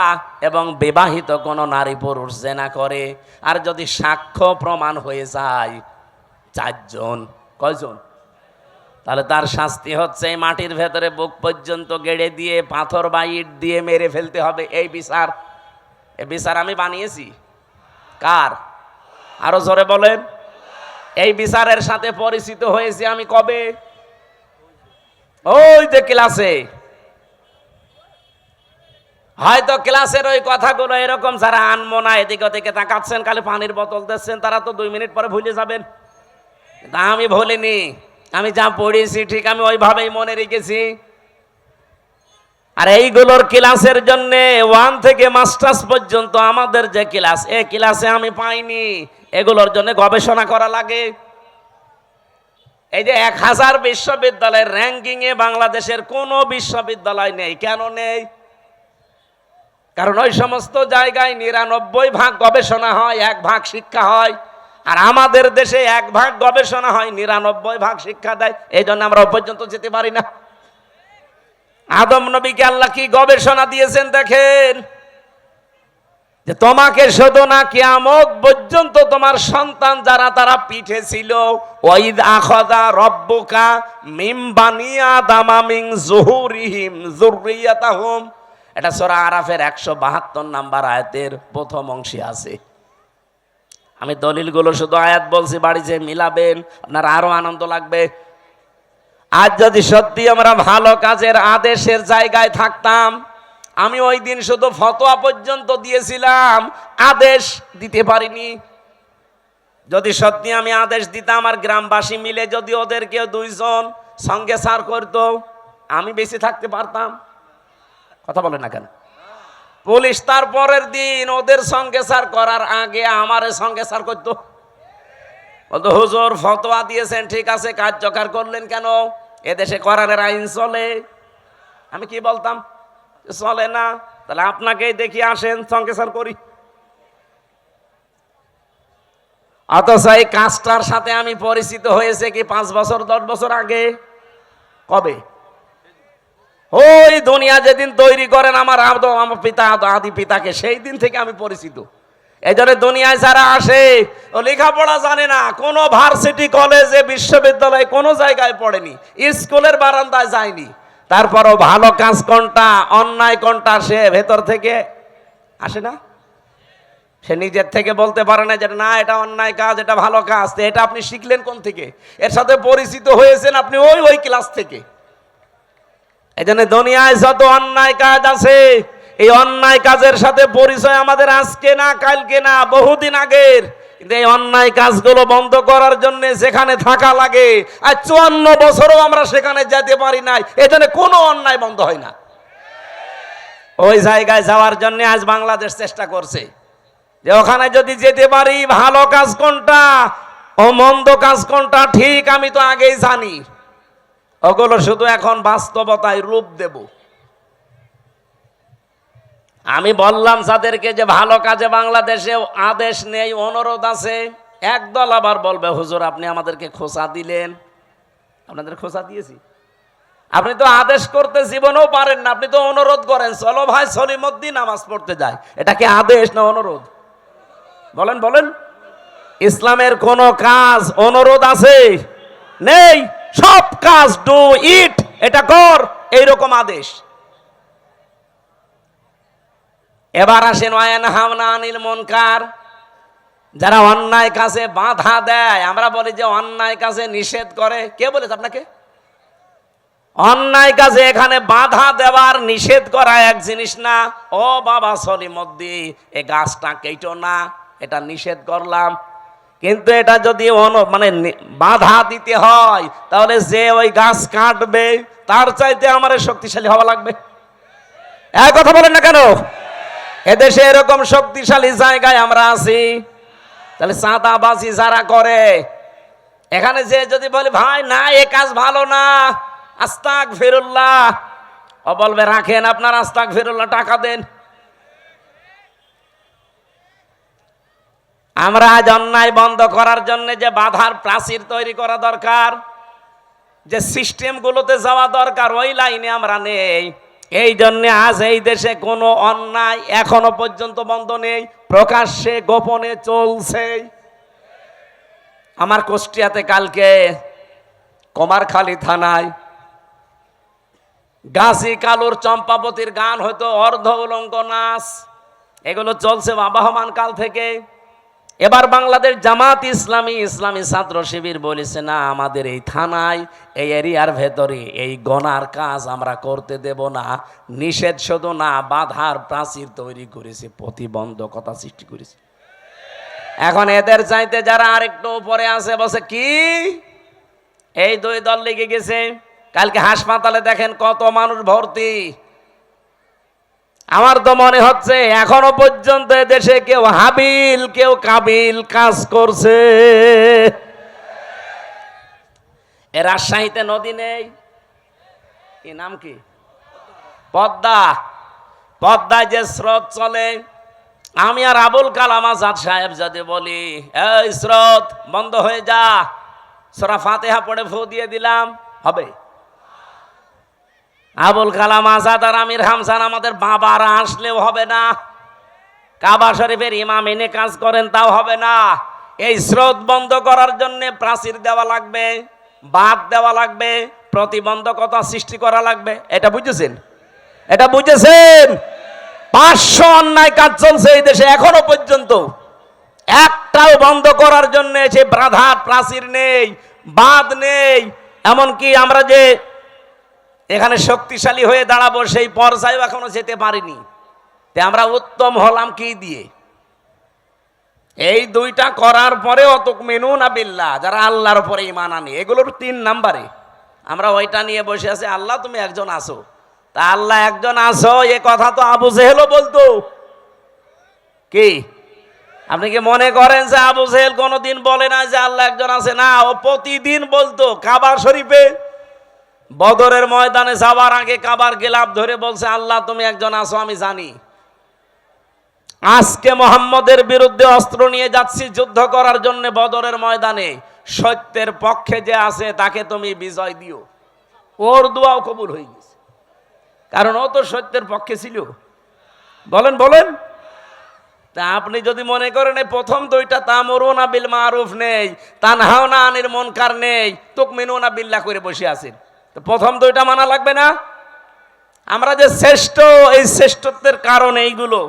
এবং বিবাহিত কোন নারী পুরুষ জেনা করে, আর যদি সাক্ষ্য প্রমাণ হয়ে যায় 4 জন, কয়জন? তাহলে তার শাস্তি হচ্ছে মাটির ভেতরে বুক পর্যন্ত গেড়ে দিয়ে, পাথর বা ইট দিয়ে মেরে ফেলতে হবে। এই বিচার, এই বিচার আমি বানিয়েছি। কার? আরো জোরে বলেন। এই বিচারের সাথে পরিচিত হয়েছি আমি কবে? ওই যে ক্লাসে। হয়তো ক্লাসের ওই কথাগুলো এরকম যারা আনমো না, এদিকে ওদিকে তাকাচ্ছেন, খালি পানির বোতল দিচ্ছেন, তারা তো 2 মিনিট পরে ভুলে যাবেন। তা আমি ভুলিনি, আমি যা পড়েছি ঠিক আমি ওইভাবেই মনে রেখেছি। আর এইগুলোর ক্লাসের জন্য 1 থেকে মাস্টার্স পর্যন্ত আমাদের যে ক্লাস, এই ক্লাসে আমি পাইনি। এগুলোর জন্য গবেষণা করা লাগে। এই যে 1000 বিশ্ববিদ্যালয়ের র্যাঙ্কিং এ বাংলাদেশের কোনো বিশ্ববিদ্যালয় নেই। কেন নেই? কারণ ওই সমস্ত জায়গায় 99% গবেষণা হয়, 1% শিক্ষা হয়। আর আমাদের দেশে 1% গবেষণা হয়, 99% শিক্ষা দেয়। এই জন্য আমরা ওই পর্যন্ত যেতে পারি না। আদম নবীকে আল্লাহ কি গবেষণা দিয়েছেন দেখেন, যে তোমাকে শুধু না কিয়ামত পর্যন্ত তোমার সন্তান যারা তারা পিঠে ছিল, ওয়াইদ আখাযা রাব্বুকা মিন বানি আদামা মিন যুহুরিহিম যুররিয়াতাহুম, এটা সূরা আরাফের 172 নম্বর আয়াতের প্রথম অংশে আছে। আমি দলিলগুলো শুধু আয়াত বলছি, বাড়িতে মিলাবেন, আপনার আরো আনন্দ লাগবে। আজ যদি সত্যি আমরা ভালো কাজের আদেশের জায়গায় থাকতাম, আমি ওই দিন শুধু ফতোয়া পর্যন্ত দিয়েছিলাম, আদেশ দিতে পারিনি। যদি সত্যি আমি আদেশ দিতাম আর গ্রামবাসী মিলে যদি ওদেরকে 2 জন সঙ্গে সার করতো, আমি বেঁচে থাকতে পারতাম? কথা বলে না কেন? পুলিশ তার পরের দিন ওদের সঙ্গে সার করার আগে আমার সঙ্গে সার করতো, বলতো হুজুর ফতোয়া দিয়েছেন ঠিক আছে, কার্যকর করলেন কেন? এদেশে কোরআনের আইন চলে। আমি কি বলতাম? চলে না, তাহলে আপনাকেই দেখি আসেন সঙ্গে সার করি। অথচ এই কাজটার সাথে আমি পরিচিত হয়েছে কি 5 বছর 10 বছর আগে? কবে? ওই দুনিয়া যেদিন তৈরি করেন আমার পিতা আদি পিতাকে, সেই দিন থেকে আমি পরিচিত। এই জন্য দুনিয়ায় যারা আসে ও লেখাপড়া জানে না, কোনো ভার্সিটি কলেজে বিশ্ববিদ্যালয়ে কোনো জায়গায় পড়েনি, স্কুলের বারান্দায় যায়নি, তারপরও ভালো কাজ কোনটা অন্যায় কোনটা সে ভেতর থেকে আসে না। সে নিজের থেকে বলতে পারে না যে না এটা অন্যায় কাজ, এটা ভালো কাজ। এটা আপনি শিখলেন কোন থেকে? এর সাথে পরিচিত হয়েছেন আপনি ওই ক্লাস থেকে। এই জন্য দুনিয়ায় যত অন্যায় কাজ আছে, এই অন্যায় কাজের সাথে পরিচয় আমাদের আজকে না, কালকে না, বহুদিন আগের। কিন্তু এই অন্যায় কাজগুলো বন্ধ করার জন্য যেখানে থাকা লাগে, আর 54 বছরও আমরা সেখানে যেতে পারি নাই, এই জন্য কোনো অন্যায় বন্ধ হয় না। ওই জায়গায় যাওয়ার জন্য আজ বাংলাদেশ চেষ্টা করছে যে ওখানে যদি যেতে পারি, ভালো কাজ কোনটা ও মন্দ কাজ কোনটা ঠিক আমি তো আগেই জানি, ওগুলো শুধু এখন বাস্তবতায় রূপ দেব। আমি বললাম যাদেরকে যে ভালো কাজে বাংলাদেশে আদেশ নেই, অনুরোধ আছে, একদল আবার বলবে হুজুর আপনি আমাদেরকে খোঁচা দিলেন। আপনাদের খোঁচা দিয়েছি? আপনি তো আদেশ করতে জীবনেও পারেন না, আপনি তো অনুরোধ করেন, চলো ভাই সলিমুদ্দিন নামাজ পড়তে যায়। এটা কি আদেশ না অনুরোধ? বলেন বলেন। ইসলামের কোন কাজ অনুরোধ আছে? নেই। সব কাজ ডু ইট, এটা কর, এইরকম আদেশ। এবার আসেন ওয়ায়ানহাউনা আনিল মুনকার, যারা অন্যায় কাজে বাধা দেয়। আমরা বলি যে অন্যায় কাজে নিষেধ করে, কে বলেছে আপনাকে? অন্যায় কাজে এখানে বাধা দেওয়ার নিষেধ করা এক জিনিস না। ও বাবা সলিমুদ্দিন এই গাছটা কেটো না, এটা নিষেধ করলাম। কিন্তু এটা যদি মানে বাধা দিতে হয়, তাহলে যে ওই গাছ কাটবে তার চাইতে আমার শক্তিশালী হওয়া লাগবে। এক কথা বলেন না কেন? এদেশে এরকম শক্তিশালী জায়গায় আমরা আছি। তাহলে চাঁদাবাজি যারা করে, এখানে যে যদি বলে ভাই না এ কাজ ভালো না, আস্তাগফিরুল্লাহ, ও বলবে রাখেন আপনার আস্তাগফিরুল্লাহ, টাকা দেন। আমরা আজ অন্যায় বন্ধ করার জন্য যে বাধার প্রাচীর তৈরি করা দরকার, যে সিস্টেমগুলোতে যাওয়া দরকার, ওই লাইনে আমরা নেই। এই জন্য আজ এই দেশে কোনো অন্যায় এখনো পর্যন্ত বন্ধ নেই, প্রকাশ্যে গোপনে চলছে। আমার কুষ্টিয়াতে কালকে কুমারখালী থানায় গাছি কালুর চম্পাবতীর গান হয়তো অর্ধ উলঙ্গ নাচ, এগুলো চলছে আবহমান কাল থেকে। এবার বাংলাদেশ জামাত ইসলামী ইসলামী ছাত্র শিবির বলেছে না, আমাদের এই থানায় এই এরিয়ার ভেতরে এই গনার কাজ আমরা করতে দেব না। নিষেধ শুধু না, বাধার প্রাচীর তৈরি করেছে, প্রতিবন্ধকতা সৃষ্টি করেছে। এখন এদের চাইতে যারা আরেকটু উপরে আছে বসে কি এই 2 দল লেগে গেছে। কালকে হাসপাতালে দেখেন কত মানুষ ভর্তি। আমার তো মনে হচ্ছে এখনো পর্যন্ত দেশে কেউ হাবিল কেউ কাবিল কাজ করছে। এ রাজশাহীতে নদী নেই, কি নাম কি? পদ্মা। পদ্মায় যে স্রোত চলে, আমি আর আবুল কালাম আজাদ সাহেব যদি বলি এই স্রোত বন্ধ হয়ে যা, সূরা ফাতিহা পড়ে ফু দিয়ে দিলাম, হবে? আবুল কালাম আজাদ আর আমির হামজান আমাদের বাবারা আসলেও হবে না। কাবা শরীফের ইমাম এনে কাজ করেন, তাও হবে না। এই স্রোত বন্ধ করার জন্য প্রাচীর দেওয়া লাগবে, বাঁধ দেওয়া লাগবে, প্রতিবন্ধকতা সৃষ্টি করা লাগবে। এটা বুঝেছেন? এটা বুঝেছেন? 500 অন্যায় কাজ চলছে এই দেশে এখনো পর্যন্ত, একটাও বন্ধ করার জন্য সে বাধা প্রাচীর নেই, বাঁধ নেই। এমনকি আমরা যে এখানে শক্তিশালী হয়ে দাঁড়াবো সেই পর্যায়েও এখনো যেতে পারিনি। তে আমরা উত্তম হলাম কি দিয়ে? এই দুইটা করার পরে তুমিনুনা বিল্লাহ, যারা আল্লাহর উপরে ঈমান আনে, এগুলোর 3 নাম্বারে আমরা ওইটা নিয়ে বসে আছি। আল্লাহ তুমি একজন আছো, তা আল্লাহ একজন আছো এ কথা তো আবু জেহেলও বলতো। কি আপনি কি মনে করেন যে আবু জেহেল কোনোদিন বলে না যে আল্লাহ একজন আছে? না, ও প্রতিদিন বলতো। কাবা শরীফে বদরের ময়দানে যাওয়ার আগে কাবার গিলাফ ধরে বলছে আল্লাহ তুমি একজন আছো আমি জানি। আজকে মোহাম্মদের বিরুদ্ধে অস্ত্র নিয়ে যাচ্ছি যুদ্ধ করার জন্য বদরের ময়দানে, সত্যের পক্ষে যে আছে তাকে তুমি বিজয় দিও। ওর দোয়াও কবুল হয়ে গেছে, কারণ ও তো সত্যের পক্ষে ছিল। বলেন বলেন। তা আপনি যদি মনে করেন এই প্রথম দুইটা তা'মুরুনা বিল মারুফ নেই, তানহাউনা আনিল মুনকার নেই, তুমিনুনা বিল্লাহ করে বসে আছেন, তো প্রথম দুইটা মানা লাগবে না? আমরা যে শ্রেষ্ঠ, এই শ্রেষ্ঠত্বের কারণ এইগুলো।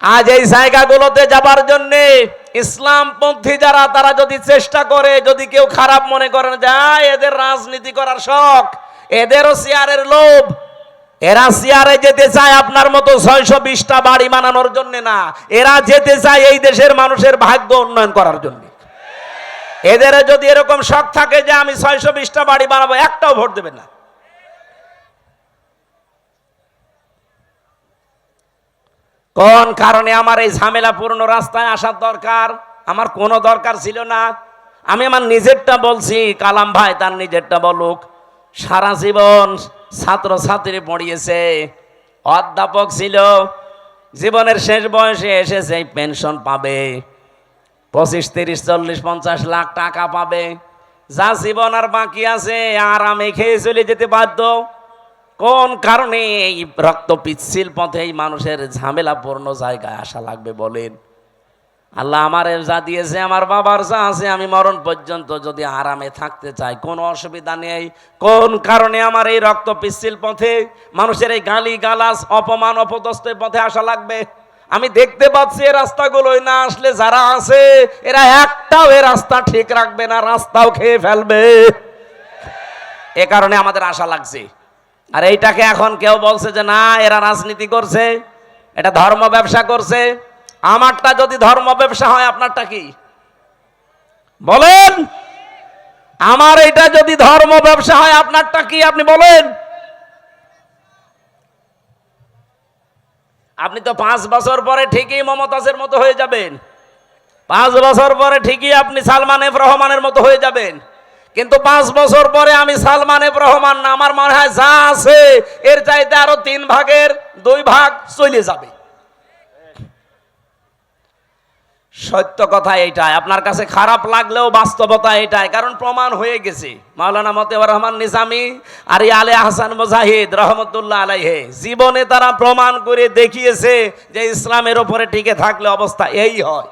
আজ এই জায়গাগুলোতে যাবার জন্য ইসলামপন্থী যারা, তারা যদি চেষ্টা করে, যদি কেউ খারাপ মনে করেন যে এদের রাজনীতি করার শখ, এদেরও চেয়ারের লোভ, এরা চেয়ারে যেতে চায় আপনার মতো 620টা বাড়ি বানানোর জন্য না, এরা যেতে চায় এই দেশের মানুষের ভাগ্য উন্নয়ন করার জন্য। এদের যদি এরকম শখ থাকে যে আমি 620টা বাড়ি বানাবো, একটাও ভোট দেবে না। কোন কারণে আমার এই ঝামেলাপূর্ণ রাস্তায় আসার দরকার? আমার কোনো দরকার ছিল না। আমি আমার নিজেরটা বলছি, কালাম ভাই তার নিজেরটা বলুক। সারা জীবন ছাত্র ছাত্রী পড়িয়েছে, অধ্যাপক ছিল, জীবনের শেষ বয়সে এসেছে পেনশন পাবে, 25, 30, 40, 50 লাখ টাকা পাবে। যা জীবন আর বাকি আছে আরামে খেয়ে চলে যেতে বাধ্য। কোন কারণে এই রক্ত পিচ্ছিল পথে এই মানুষের ঝামেলাপূর্ণ জায়গায় আসা লাগবে বলেন? আল্লাহ আমার যা দিয়েছে, আমার বাবার যা আছে, আমি মরণ পর্যন্ত যদি আরামে থাকতে চাই কোনো অসুবিধা নেই। কোন কারণে আমার এই রক্ত পিচ্ছিল পথে মানুষের এই গালি গালাজ, অপমান, অপদস্থের পথে আসা লাগবে? আমি দেখতে পাচ্ছি এই রাস্তাগুলোই না আসলে যারা আছে এরা একটাও এই রাস্তা ঠিক রাখবে না, রাস্তাও খেয়ে ফেলবে। এ কারণে আমাদের আশা লাগছে। আর এইটাকে এখন কেউ বলছে যে না এরা রাজনীতি করছে, এটা ধর্ম ব্যবসা করছে। আমারটা যদি ধর্ম ব্যবসা হয়, আপনারটা কি বলেন? আমার এটা যদি ধর্ম ব্যবসা হয়, আপনারটা কি আপনি বলেন? আপনি তো 5 বছর পরে ঠিকই মমতাজের মতো হয়ে যাবেন, 5 বছর পরে ঠিকই আপনি সালমান এফ রহমানের মতো হয়ে যাবেন। কিন্তু 5 বছর পরে আমি সালমান এফ রহমান না, আমার মনে হয় যা আছে এর চাইতে আরো 3 ভাগের 2 ভাগ চলে যাবে। সত্য কথা এইটাই, আপনার কাছে খারাপ লাগলেও বাস্তবতা এটাই, কারণ প্রমাণ হয়ে গেছে। মাওলানা মতিউর রহমান নিজামী আর আলে আহসান মুজাহিদ রহমতুল্লাহ আলাইহি জীবনে তারা প্রমাণ করে দেখিয়েছে যে ইসলামের উপরে টিকে থাকলে অবস্থা এই হয়।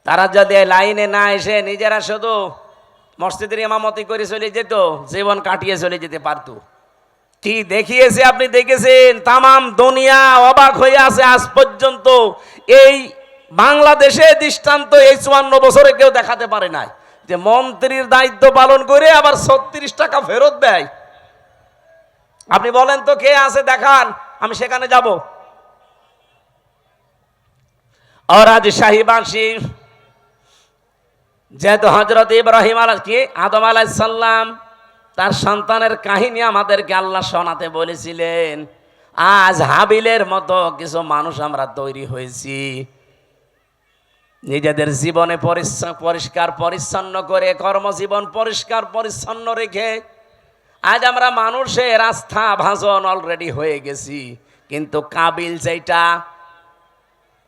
তারা যদি লাইনে না এসে নিজেরা শুধু মসজিদের ইমামতি করে চলে যেত, জীবন কাটিয়ে চলে যেতে পারত। কি দেখিয়েছে আপনি দেখেছেন, তামাম দুনিয়া অবাক হয়ে আছে আজ পর্যন্ত। এই বাংলাদেশে দৃষ্টান্ত এই 54 বছরে কেউ দেখাতে পারে নাই যে মন্ত্রীর দায়িত্ব পালন করে আবার 36 টাকা ফেরত দেয়। আপনি বলেন তো কে আছে দেখান, আমি সেখানে যাব। আর আজ শাহীবাসী, যেহেতু হযরত ইব্রাহিম আদম আলাইহিস সালাম তার সন্তানের কাহিনী আমাদেরকে আল্লাহ শোনাতে বলেছিলেন, আজ হাবিলের মতো কিছু মানুষ আমরা তৈরি হয়েছি। নিজেদের জীবনে পরিষ্কার পরিচ্ছন্ন করে, কর্মজীবন পরিষ্কার পরিচ্ছন্ন রেখে আজ আমরা মানুষের আস্থা ভাজন অলরেডি হয়ে গেছি। কিন্তু কাবিল যেটা,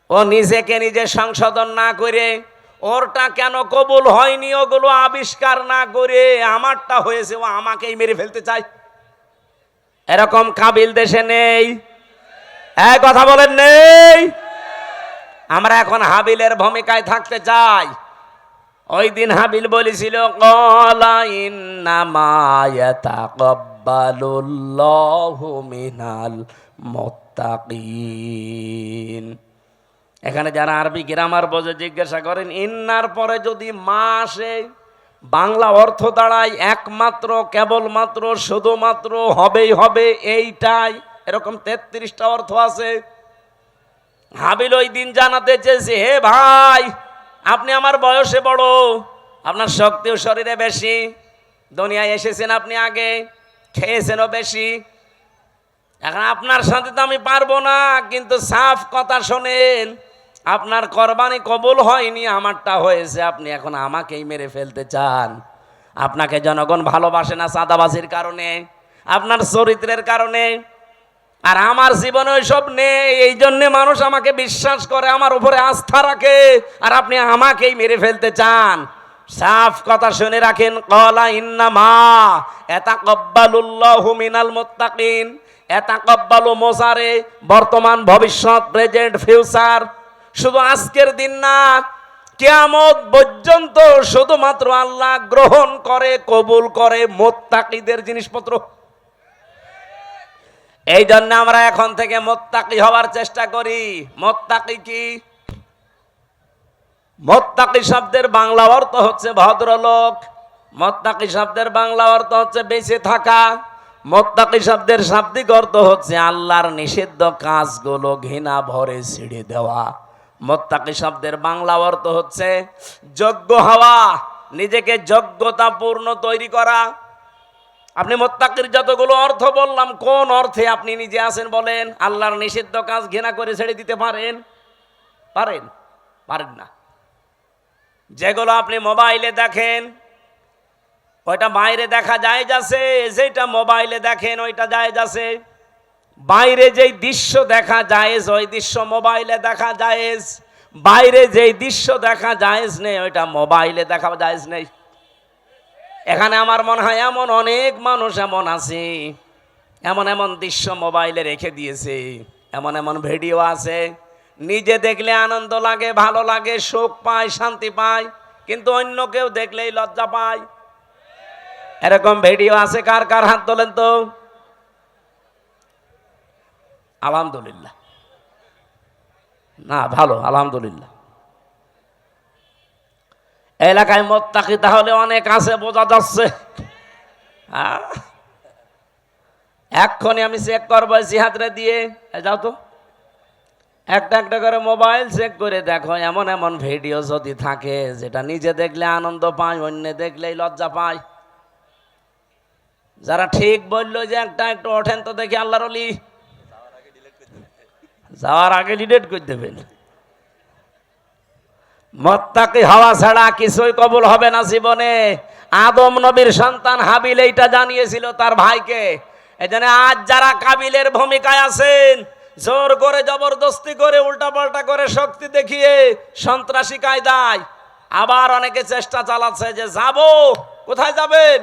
ও নিজেকে নিজে সংশোধন না করে, ওরটা কেন কবুল হয়নি ওগুলো আবিষ্কার না করে আমারটা হয়েছে, ও আমাকেই মেরে ফেলতে চায়। এরকম কাবিল দেশে নেই? এক কথা বলেন নেই? আমরা এখন হাবিলের ভূমিকায় থাকতে চাই। ওই দিন হাবিল বলেছিল ক্বালা ইন্নামা ইয়াতাকাব্বালুল্লাহু মিনাল মুত্তাকিন। এখানে যারা আরবি গ্রামার বোঝে জিজ্ঞাসা করেন, ইন্নার পরে যদি মা আসে বাংলা অর্থ দাঁড়ায় একমাত্র, কেবলমাত্র, শুধুমাত্র, হবেই হবে, এইটাই, এরকম 33টা অর্থ আছে। হাবিল ওই দিন জানাতে চেয়েছে, হে ভাই, আপনি আমার বয়সে বড়, আপনার শক্তিও শরীরে বেশি, দুনিয়ায় এসেছেন আপনি আগে, খেয়েছেনও বেশি, এখন আপনার সাথে তো আমি পারবো না, কিন্তু সাফ কথা শোনেন, আপনার কোরবানি কবুল হয়নি, আমারটা হয়েছে, আপনি এখন আমাকেই মেরে ফেলতে চান। আপনাকে জনগণ ভালোবাসে না চাঁদাবাজির কারণে, আপনার চরিত্রের কারণে, আর আমার জীবনে ওইসব নেই, এই জন্য মানুষ আমাকে বিশ্বাস করে, আমার উপরে আস্থা রাখে, আর আপনি আমাকেই মেরে ফেলতে চান। সাফ কথা শুনে রাখেন, ক্বালা ইন্নামা ইয়াতাকাব্বালুল্লাহু মিনাল মুত্তাকিন। ইয়াতাকাব্বালু মোজারে, বর্তমান, ভবিষ্যৎ, প্রেজেন্ট, ফিউচার, শুধু আজকের দিন না, কিয়ামত পর্যন্ত শুধুমাত্র আল্লাহ গ্রহণ করে, কবুল করে মুত্তাকিদের জিনিসপত্র। এই জন্য আমরা এখন থেকে মুত্তাকি হওয়ার চেষ্টা করি। মুত্তাকি কি? মুত্তাকি শব্দের বাংলা অর্থ হচ্ছে ভদ্রলোক, মুত্তাকি শব্দের বাংলা অর্থ হচ্ছে বেঁচে থাকা, মুত্তাকি শব্দের শাব্দিক অর্থ হচ্ছে আল্লাহর নিষিদ্ধ কাজগুলো ঘৃণা ভরে ছেড়ে দেওয়া। মুত্তাকি শব্দের বাংলা অর্থ হচ্ছে যোগ্য হওয়া, নিজেকে যোগ্যতাপূর্ণ তৈরি করা। আপনি মুত্তাকির যতগুলো অর্থ বললাম, কোন অর্থে আপনি নিজে আছেন বলেন? আল্লাহর নিষিদ্ধ কাজ ঘৃণা করে ছেড়ে দিতে পারেন? পারেন? পারেন না। যেগুলো আপনি মোবাইলে দেখেন ওইটা বাইরে দেখা যায় যাচ্ছে, যেটা মোবাইলে দেখেন ওইটা যায় যাচ্ছে। বাইরে যেই দৃশ্য দেখা যায় ওই দৃশ্য মোবাইলে দেখা যায়, বাইরে যেই দৃশ্য দেখা যায় নেই ওইটা মোবাইলে দেখা যায় নেই। এখানে আমার মনে হয় এমন অনেক মানুষ এমন আছে, এমন এমন দৃশ্য মোবাইলে রেখে দিয়েছে, এমন এমন ভিডিও আছে, নিজে দেখলে আনন্দ লাগে, ভালো লাগে, সুখ পায়, শান্তি পায়, কিন্তু অন্য কেউ দেখলেই লজ্জা পায়। এরকম ভিডিও আছে, কার কার হাত তোলেন তো? আলহামদুলিল্লাহ। না, ভালো, আলহামদুলিল্লাহ। এলাকায় মুত্তাকি তাহলে অনেক আছে, বোঝা যাচ্ছে। এক্ষুনি আমি চেক করবো জিহাদরে দিয়ে, যাও তো একটা একটা করে মোবাইল চেক করে দেখো, এমন এমন ভিডিও যদি থাকে যেটা নিজে দেখলে আনন্দ পায়, অন্য দেখলেই লজ্জা পায়। যারা ঠিক বললো যে একটা একটু ওঠেন তো দেখি আল্লাহর ওলি, যাওয়ার আগে ডিলিট করে দেবেন। মুত্তাকি হওয়া ছাড়া কিছুই কবুল হবে না জীবনে। আদম নবীর সন্তান হাবিল এইটা জানিয়েছিল তার ভাইকে। এজন্য আজ যারা কাবিলের ভূমিকায় আছেন, জোর করে, জবরদস্তি করে, উল্টাপাল্টা করে, শক্তি দেখিয়ে, সন্ত্রাসী কায়দায়, আবার অনেকে চেষ্টা চালাচ্ছে যে যাব। কোথায় যাবেন?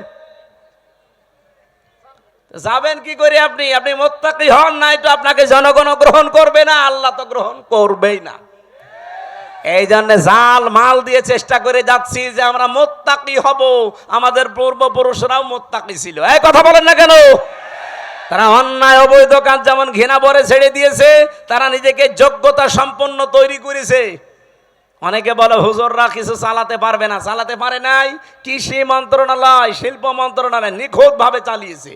যাবেন কি করে? আপনি আপনি মুত্তাকি হন নাই তো আপনাকে জনগণ গ্রহণ করবে না, আল্লাহ তো গ্রহণ করবেই না। এই জন্য জাল মাল দিয়ে চেষ্টা করে যাচ্ছি যে আমরা মুত্তাকি হব। আমাদের পূর্বপুরুষরাও মুত্তাকি ছিল। এই কথা বলেন না কেন? তারা অন্যায় অবৈধ কাজ যেমন ঘৃণা ভরে ছেড়ে দিয়েছে, তারা নিজেকে যোগ্যতা সম্পন্ন তৈরি করেছে। অনেকে বলে হুজুররা কিছু চালাতে পারবে না, চালাতে পারে নাই। কৃষি মন্ত্রণালয়, শিল্প মন্ত্রণালয় নিখুঁত ভাবে চালিয়েছে,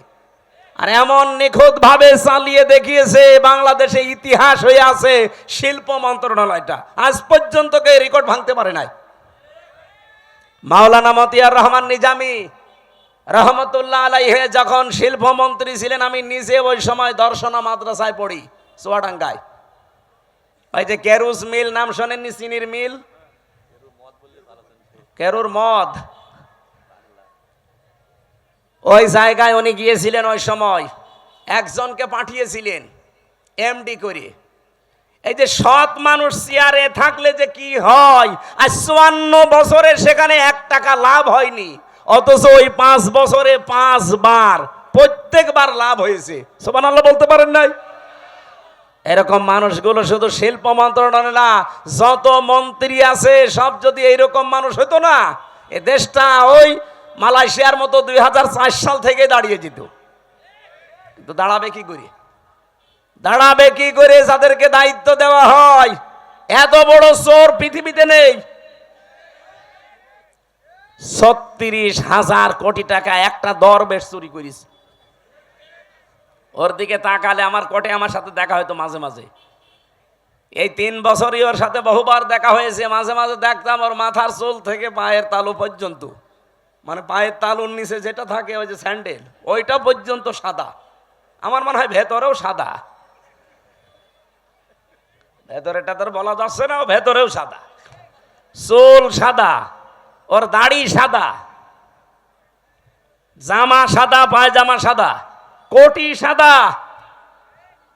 আর এমন নিখুঁত ভাবে চালিয়ে দেখিয়েছে, বাংলাদেশে ইতিহাস হয়ে আছে শিল্প মন্ত্রণালয়টা। আজ পর্যন্ত কেউ রেকর্ড ভাঙতে পারে নাই। মাওলানা মতিয়ার রহমান নিজামী রহমতুল্লাহ আলাইহি যখন শিল্পমন্ত্রী ছিলেন, আমি নিজে ওই সময় দর্শনা মাদ্রাসায় পড়ি চুয়াডাঙ্গায়। ওই যে কেরুস মিল নাম শোনেননি? চিনির মিল, কেরুর মদ, ওই জায়গায় উনি গিয়েছিলেন। ওই সময় একজনকে পাঠিয়েছিলেন, এমডি করে। এই যে সৎ মানুষ চেয়ারে থাকলে যে কি হয়, আর 54 বছরে সেখানে 1 টাকা লাভ হয়নি, অথচ ওই 5 বছরে 5 বার প্রত্যেকবার লাভ হয়েছে। সুবহানাল্লাহ বলতে পারেন নাই? এরকম মানুষগুলো শুধু শিল্প মন্ত্রণালয় না, যত মন্ত্রী আছে সব যদি এইরকম মানুষ হতো না, এ দেশটা ওই মালয়েশিয়ার মতো 2004 সাল থেকে দাঁড়িয়ে যেত। কিন্তু দাঁড়াবে কি করে? দাঁড়াবে কি করে যাদেরকে দায়িত্ব দেওয়া হয়? এত বড় চোর পৃথিবীতে নেই। 36,000 কোটি টাকা একটা দরবেশ চুরি করিস। ওর দিকে তাকালে আমার কোটে আমার সাথে দেখা হয়তো মাঝে মাঝে। এই 3 বছরই ওর সাথে বহুবার দেখা হয়েছে। মাঝে মাঝে দেখতাম ওর মাথার চুল থেকে পায়ের তালু পর্যন্ত, মানে পায়ের তালুর নিচে যেটা থাকে ওই যে স্যান্ডেল, ওইটা পর্যন্ত সাদা। আমার মনে হয় ভেতরেও সাদা। ভেতরেটা তোর বলা যাচ্ছে না, ভেতরেও সাদা। চুল সাদা, ওর দাড়ি সাদা, জামা সাদা, পায়জামা সাদা, কোটি সাদা,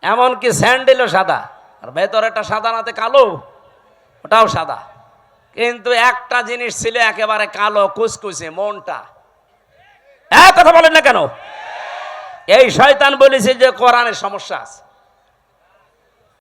এমনকি স্যান্ডেলও সাদা। আর ভেতরেটা সাদা নাতে কালো, ওটাও সাদা। কিন্তু একটা জিনিস ছিল একেবারে কালো কুচকুচে, মনটা। কথা বলেন না কেন? এই শয়তান বলেছে যে কোরআনের সমস্যা আছে।